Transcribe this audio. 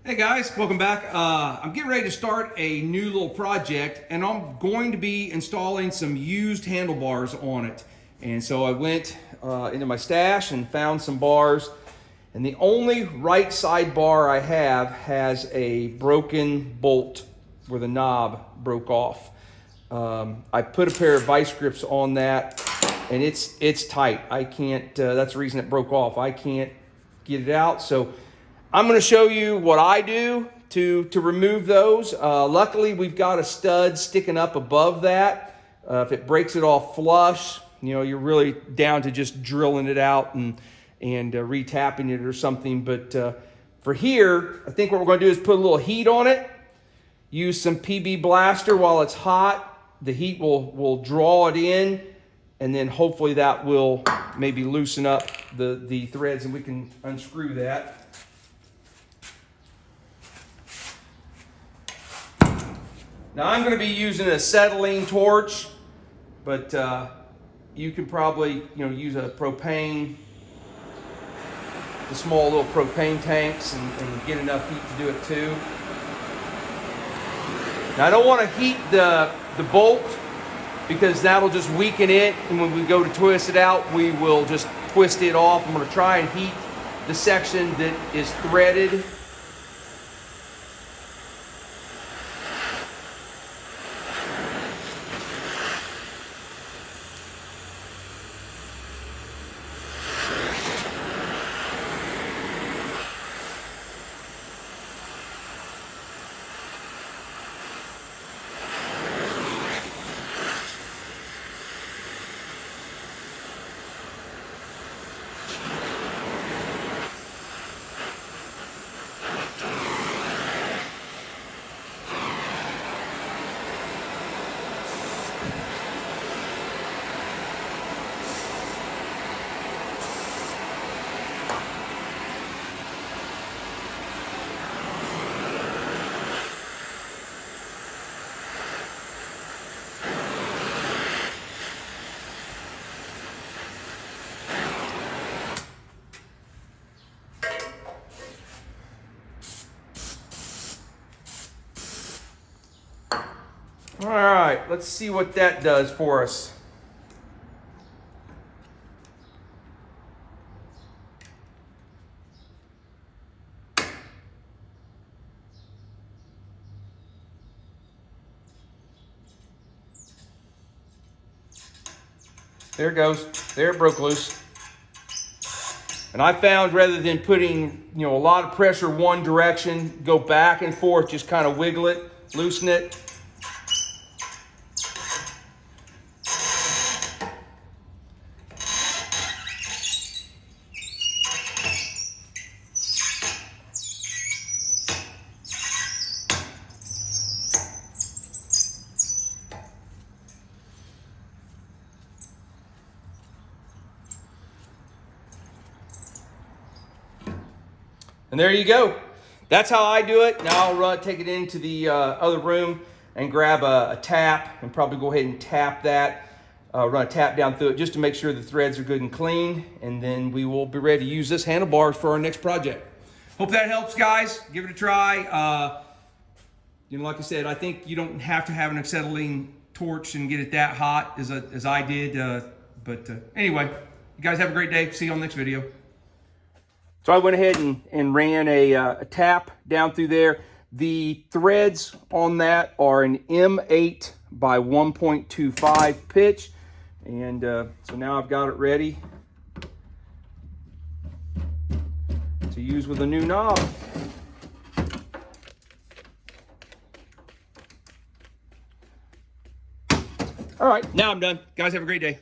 Hey guys, welcome back. I'm getting ready to start a new little project and I'm going to be installing some used handlebars on it. And so I went into my stash and found some bars, and the only right side bar I have has a broken bolt where the knob broke off. I put a pair of vice grips on that and it's tight. I can't, that's the reason it broke off. I can't get it out. So I'm going to show you what I do to remove those. Luckily, we've got a stud sticking up above that. If it breaks it off flush, you know, you're really down to just drilling it out and retapping it or something. But for here, I think what we're going to do is put a little heat on it. Use some PB Blaster while it's hot. The heat will draw it in, and then hopefully that will maybe loosen up the threads and we can unscrew that. Now I'm going to be using a acetylene torch, but you can probably use a propane, the small little propane tanks, and get enough heat to do it too. Now I don't want to heat the bolt because that'll just weaken it, and when we go to twist it out, we will just twist it off. I'm going to try and heat the section that is threaded. All right, let's see what that does for us. There it goes. There it broke loose. And I found rather than putting, a lot of pressure one direction, go back and forth, just kind of wiggle it, loosen it. And there you go. That's how I do it. Now I'll take it into the other room and grab a tap and probably go ahead and tap that. Run a tap down through it just to make sure the threads are good and clean. And then we will be ready to use this handlebars for our next project. Hope that helps, guys. Give it a try. Like I said, I think you don't have to have an acetylene torch and get it that hot as I did. Anyway, you guys have a great day. See you on the next video. So I went ahead and ran a tap down through there. The threads on that are an M8 by 1.25 pitch. And so now I've got it ready to use with a new knob. All right, now I'm done. Guys, have a great day.